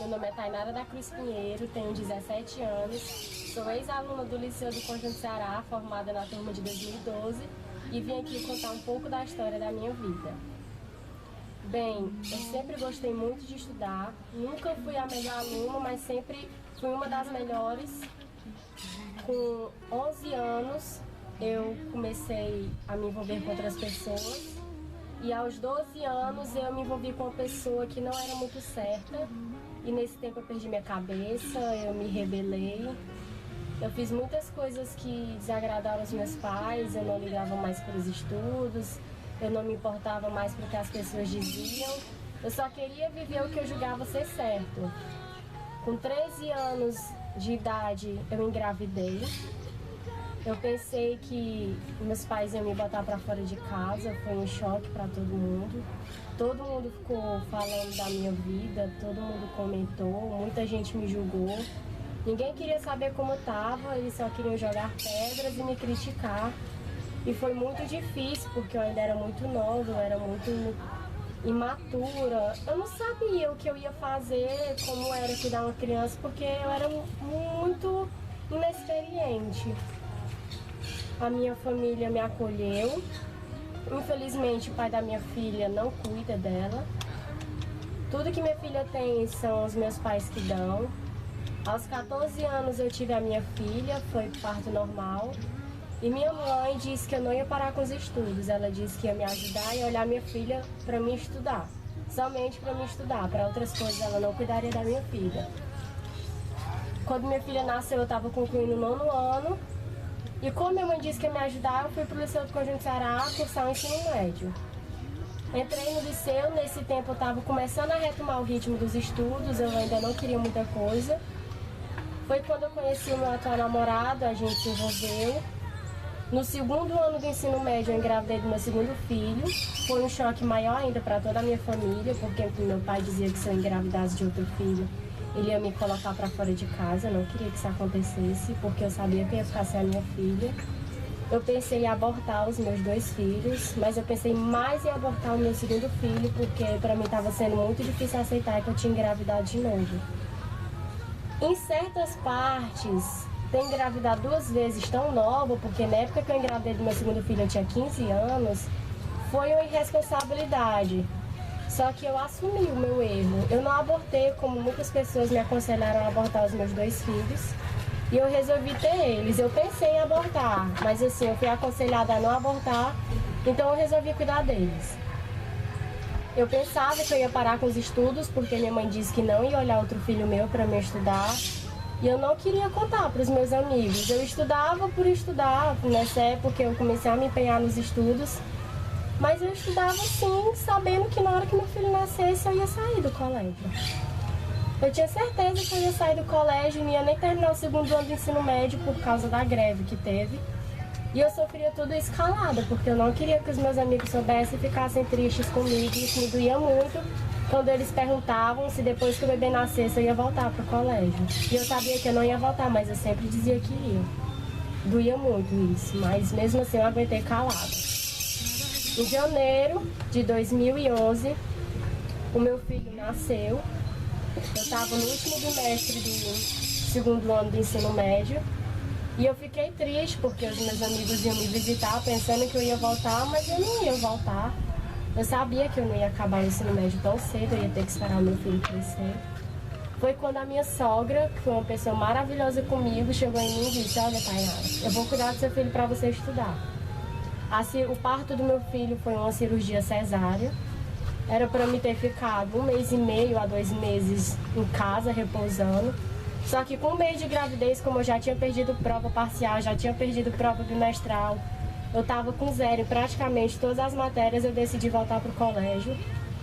Meu nome é Tainara da Cruz Pinheiro, tenho 17 anos, sou ex-aluna do Liceu do Conjunto Ceará, formada na turma de 2012 e vim aqui contar um pouco da história da minha vida. Bem, eu sempre gostei muito de estudar, nunca fui a melhor aluna, mas sempre fui uma das melhores. Com 11 anos, eu comecei a me envolver com outras pessoas e aos 12 anos eu me envolvi com uma pessoa que não era muito certa. E nesse tempo eu perdi minha cabeça, eu me rebelei. Eu fiz muitas coisas que desagradaram os meus pais, eu não ligava mais para os estudos, eu não me importava mais com o que as pessoas diziam. Eu só queria viver o que eu julgava ser certo. Com 13 anos de idade eu engravidei. Eu pensei que meus pais iam me botar para fora de casa, foi um choque para todo mundo. Todo mundo ficou falando da minha vida, todo mundo comentou, muita gente me julgou. Ninguém queria saber como eu estava, eles só queriam jogar pedras e me criticar. E foi muito difícil, porque eu ainda era muito nova, eu era muito imatura. Eu não sabia o que eu ia fazer, como era cuidar uma criança, porque eu era muito inexperiente. A minha família me acolheu. Infelizmente, o pai da minha filha não cuida dela. Tudo que minha filha tem são os meus pais que dão. Aos 14 anos eu tive a minha filha, foi parto normal. E minha mãe disse que eu não ia parar com os estudos. Ela disse que ia me ajudar e olhar minha filha para me estudar. Somente para me estudar, para outras coisas ela não cuidaria da minha filha. Quando minha filha nasceu, eu estava concluindo o 9º ano. E como minha mãe disse que ia me ajudar, eu fui para o Liceu do Conjunto Ceará cursar o ensino médio. Entrei no liceu, nesse tempo eu estava começando a retomar o ritmo dos estudos, eu ainda não queria muita coisa. Foi quando eu conheci o meu atual namorado, a gente se envolveu. No 2º ano do ensino médio eu engravidei do meu 2º filho. Foi um choque maior ainda para toda a minha família, porque meu pai dizia que se eu engravidasse de outro filho, ele ia me colocar para fora de casa. Eu não queria que isso acontecesse, porque eu sabia que ia ficar sem a minha filha. Eu pensei em abortar os meus 2 filhos, mas eu pensei mais em abortar o meu 2º filho, porque para mim estava sendo muito difícil aceitar que eu tinha engravidado de novo. Em certas partes, ter engravidado 2 vezes tão nova, porque na época que eu engravidei do meu 2º filho eu tinha 15 anos, foi uma irresponsabilidade. Só que eu assumi o meu erro. Eu não abortei como muitas pessoas me aconselharam a abortar os meus 2 filhos. E eu resolvi ter eles. Eu pensei em abortar, mas assim, eu fui aconselhada a não abortar, então eu resolvi cuidar deles. Eu pensava que eu ia parar com os estudos, porque minha mãe disse que não ia olhar outro filho meu para me estudar. E eu não queria contar para os meus amigos. Eu estudava por estudar. Nessa época eu comecei a me empenhar nos estudos. Mas eu estudava sim, sabendo que na hora que meu filho nascesse eu ia sair do colégio. Eu tinha certeza que eu ia sair do colégio e não ia nem terminar o 2º ano do ensino médio por causa da greve que teve. E eu sofria tudo isso calada, porque eu não queria que os meus amigos soubessem e ficassem tristes comigo. Isso me doía muito quando eles perguntavam se depois que o bebê nascesse eu ia voltar para o colégio. E eu sabia que eu não ia voltar, mas eu sempre dizia que ia. Doía muito isso, mas mesmo assim eu aguentei calada. Em janeiro de 2011, o meu filho nasceu. Eu estava no último bimestre do 2º ano do ensino médio. E eu fiquei triste porque os meus amigos iam me visitar pensando que eu ia voltar, mas eu não ia voltar. Eu sabia que eu não ia acabar o ensino médio tão cedo, eu ia ter que esperar o meu filho crescer. Foi quando a minha sogra, que foi uma pessoa maravilhosa comigo, chegou em mim e disse: olha, Tainara, eu vou cuidar do seu filho para você estudar. O parto do meu filho foi uma cirurgia cesárea. Era para me ter ficado 1 mês e meio a 2 meses em casa, repousando. Só que com 1 mês de gravidez, como eu já tinha perdido prova parcial, já tinha perdido prova bimestral, eu estava com 0 em praticamente todas as matérias, eu decidi voltar para o colégio.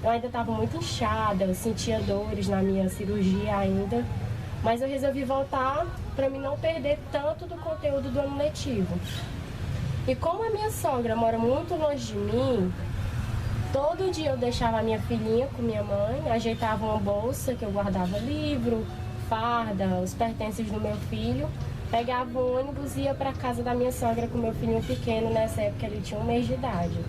Eu ainda estava muito inchada, eu sentia dores na minha cirurgia ainda. Mas eu resolvi voltar para mim não perder tanto do conteúdo do ano letivo. E como a minha sogra mora muito longe de mim, todo dia eu deixava a minha filhinha com minha mãe, ajeitava uma bolsa que eu guardava livro, farda, os pertences do meu filho, pegava o ônibus e ia para casa da minha sogra com meu filhinho pequeno. Nessa época ele tinha 1 mês de idade.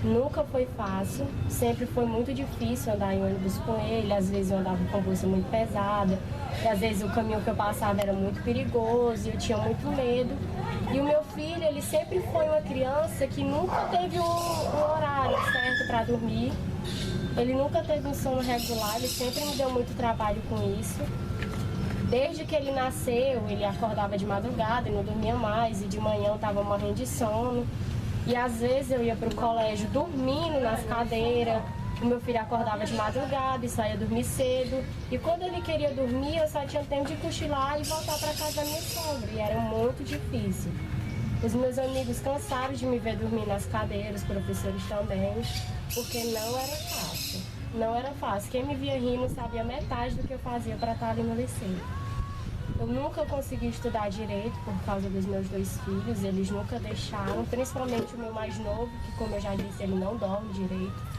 Nunca foi fácil, sempre foi muito difícil andar em ônibus com ele, às vezes eu andava com bolsa muito pesada, e às vezes o caminho que eu passava era muito perigoso e eu tinha muito medo. E o meu filho, ele sempre foi uma criança que nunca teve um horário certo para dormir, ele nunca teve um sono regular, ele sempre me deu muito trabalho com isso. Desde que ele nasceu, ele acordava de madrugada e não dormia mais, e de manhã eu estava morrendo de sono. E às vezes eu ia para o colégio dormindo nas cadeiras, o meu filho acordava de madrugada e saía dormir cedo. E quando ele queria dormir, eu só tinha tempo de cochilar e voltar para casa da minha sogra, e era muito difícil. Os meus amigos cansaram de me ver dormir nas cadeiras, os professores também, porque não era fácil. Não era fácil. Quem me via rindo sabia metade do que eu fazia para estar ali no liceu. Eu nunca consegui estudar direito por causa dos meus 2 filhos, eles nunca deixaram, principalmente o meu mais novo, que como eu já disse, ele não dorme direito.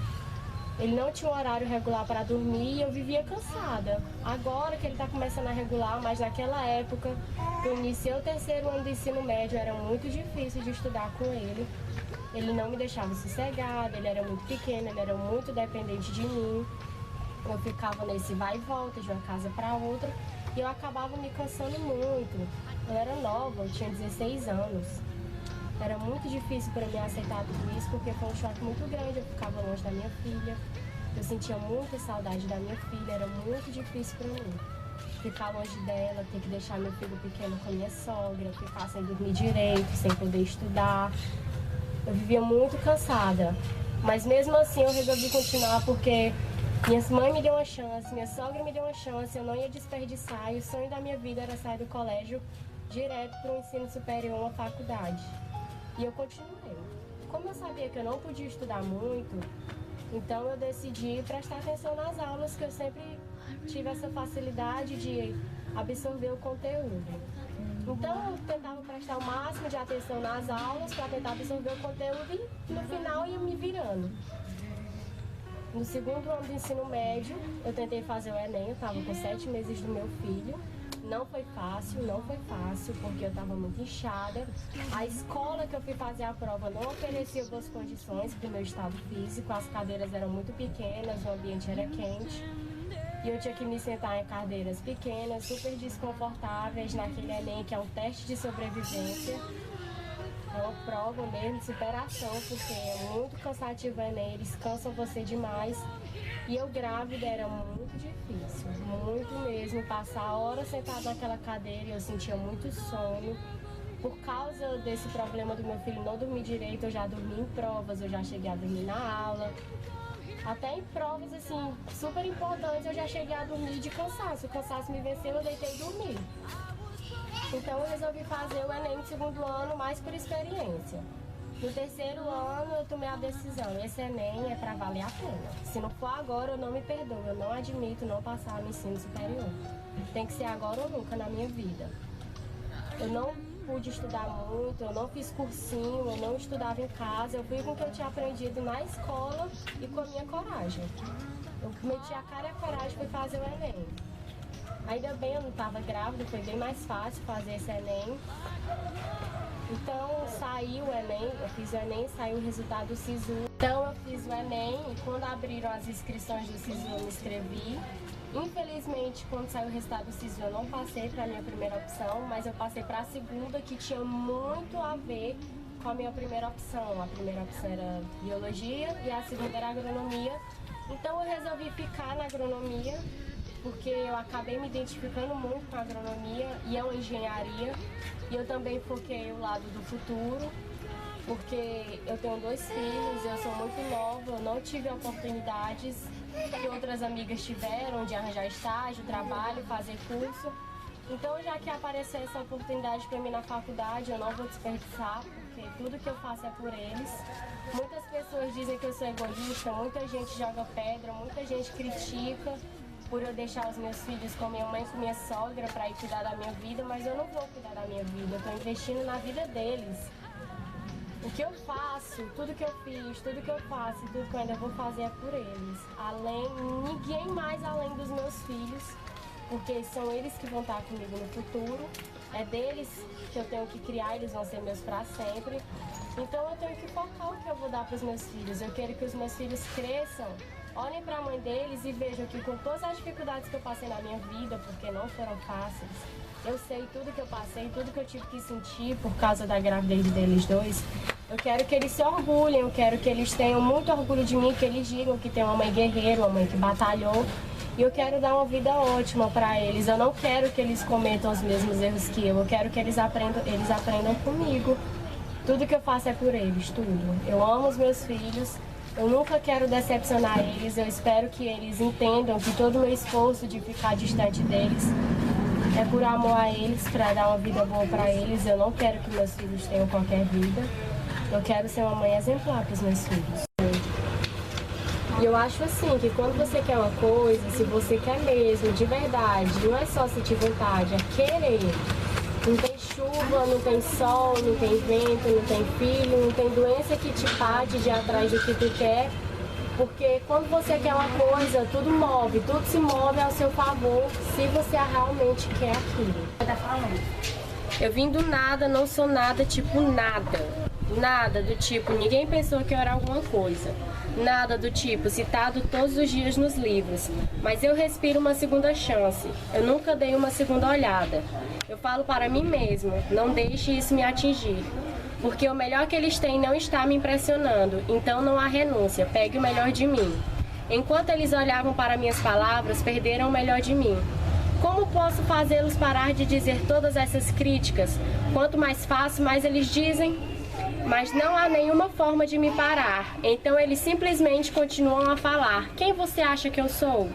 Ele não tinha um horário regular para dormir e eu vivia cansada. Agora que ele está começando a regular, mas naquela época, eu iniciei o 3º ano do ensino médio, era muito difícil de estudar com ele. Ele não me deixava sossegada, ele era muito pequeno, ele era muito dependente de mim. Eu ficava nesse vai e volta de uma casa para outra e eu acabava me cansando muito. Eu era nova, eu tinha 16 anos. Era muito difícil para mim aceitar tudo isso porque foi um choque muito grande. Eu ficava longe da minha filha, eu sentia muita saudade da minha filha, era muito difícil para mim. Ficar longe dela, ter que deixar meu filho pequeno com a minha sogra, ficar sem dormir direito, sem poder estudar. Eu vivia muito cansada, mas mesmo assim eu resolvi continuar porque minha mãe me deu uma chance, minha sogra me deu uma chance, eu não ia desperdiçar e o sonho da minha vida era sair do colégio direto para o ensino superior, uma faculdade. E eu continuei. Como eu sabia que eu não podia estudar muito, então eu decidi prestar atenção nas aulas, que eu sempre tive essa facilidade de absorver o conteúdo. Então eu tentava prestar o máximo de atenção nas aulas para tentar absorver o conteúdo e no final ia me virando. No 2º ano do ensino médio, eu tentei fazer o Enem, eu estava com 7 meses do meu filho. Não foi fácil, porque eu estava muito inchada. A escola que eu fui fazer a prova não oferecia boas condições para o meu estado físico, as cadeiras eram muito pequenas, o ambiente era quente. E eu tinha que me sentar em cadeiras pequenas, super desconfortáveis, naquele Enem, que é um teste de sobrevivência. É uma prova mesmo de superação, porque é muito cansativo o Enem, eles cansam você demais. E eu grávida era muito difícil, muito mesmo. Passar horas sentada naquela cadeira e eu sentia muito sono. Por causa desse problema do meu filho não dormir direito, eu já dormi em provas, eu já cheguei a dormir na aula. Até em provas, assim, super importantes, eu já cheguei a dormir de cansaço. O cansaço me venceu, eu deitei e dormi. Então eu resolvi fazer o Enem no 2º ano, mais por experiência. No 3º ano eu tomei a decisão, esse Enem é para valer a pena. Se não for agora, eu não me perdoo, eu não admito não passar no ensino superior. Tem que ser agora ou nunca na minha vida. Eu não pude estudar muito, eu não fiz cursinho, eu não estudava em casa, eu fui com o que eu tinha aprendido na escola e com a minha coragem. Eu meti a cara e a coragem para fazer o Enem. Ainda bem, eu não estava grávida, foi bem mais fácil fazer esse Enem. Então saiu o Enem, eu fiz o Enem, saiu o resultado do SISU. Então eu fiz o Enem e quando abriram as inscrições do SISU eu me inscrevi. Infelizmente, quando saiu o resultado do SISU eu não passei para a minha primeira opção, mas eu passei para a segunda, que tinha muito a ver com a minha primeira opção. A primeira opção era biologia e a segunda era agronomia. Então eu resolvi ficar na agronomia, porque eu acabei me identificando muito com a agronomia e é uma engenharia. E eu também foquei o lado do futuro, porque eu tenho 2 filhos, eu sou muito nova, eu não tive oportunidades que outras amigas tiveram de arranjar estágio, trabalho, fazer curso. Então, já que apareceu essa oportunidade para mim na faculdade, eu não vou desperdiçar, porque tudo que eu faço é por eles. Muitas pessoas dizem que eu sou egoísta, muita gente joga pedra, muita gente critica por eu deixar os meus filhos com minha mãe e com minha sogra para ir cuidar da minha vida, mas eu não vou cuidar da minha vida, eu estou investindo na vida deles. O que eu faço, tudo que eu fiz, tudo que eu faço e tudo que eu ainda vou fazer é por eles. Ninguém mais além dos meus filhos, porque são eles que vão estar comigo no futuro, é deles que eu tenho que criar, eles vão ser meus para sempre. Então eu tenho que focar o que eu vou vou dar para os meus filhos. Eu quero que os meus filhos cresçam, olhem para a mãe deles e vejam que com todas as dificuldades que eu passei na minha vida, porque não foram fáceis, eu sei tudo que eu passei, tudo que eu tive que sentir por causa da gravidez deles dois. Eu quero que eles se orgulhem, eu quero que eles tenham muito orgulho de mim, que eles digam que tem uma mãe guerreira, uma mãe que batalhou. E eu quero dar uma vida ótima para eles. Eu não quero que eles cometam os mesmos erros que eu quero que eles aprendam comigo. Tudo que eu faço é por eles, tudo. Eu amo os meus filhos, eu nunca quero decepcionar eles, eu espero que eles entendam que todo o meu esforço de ficar distante deles é por amor a eles, para dar uma vida boa para eles. Eu não quero que meus filhos tenham qualquer vida. Eu quero ser uma mãe exemplar para os meus filhos. E eu acho assim, que quando você quer uma coisa, se você quer mesmo, de verdade, não é só sentir vontade, é querer. Não tem chuva, não tem sol, não tem vento, não tem filho, não tem doença que te pare de ir atrás do que tu quer. Porque quando você quer uma coisa, tudo move, tudo se move ao seu favor, se você realmente quer aquilo. Eu vim do nada, não sou nada, tipo nada. Nada do tipo, ninguém pensou que eu era alguma coisa. Nada do tipo, citado todos os dias nos livros. Mas eu respiro uma segunda chance. Eu nunca dei uma segunda olhada. Eu falo para mim mesmo, não deixe isso me atingir. Porque o melhor que eles têm não está me impressionando. Então não há renúncia, pegue o melhor de mim. Enquanto eles olhavam para minhas palavras, perderam o melhor de mim. Como posso fazê-los parar de dizer todas essas críticas? Quanto mais faço, mais eles dizem. Mas não há nenhuma forma de me parar. Então eles simplesmente continuam a falar. Quem você acha que eu sou?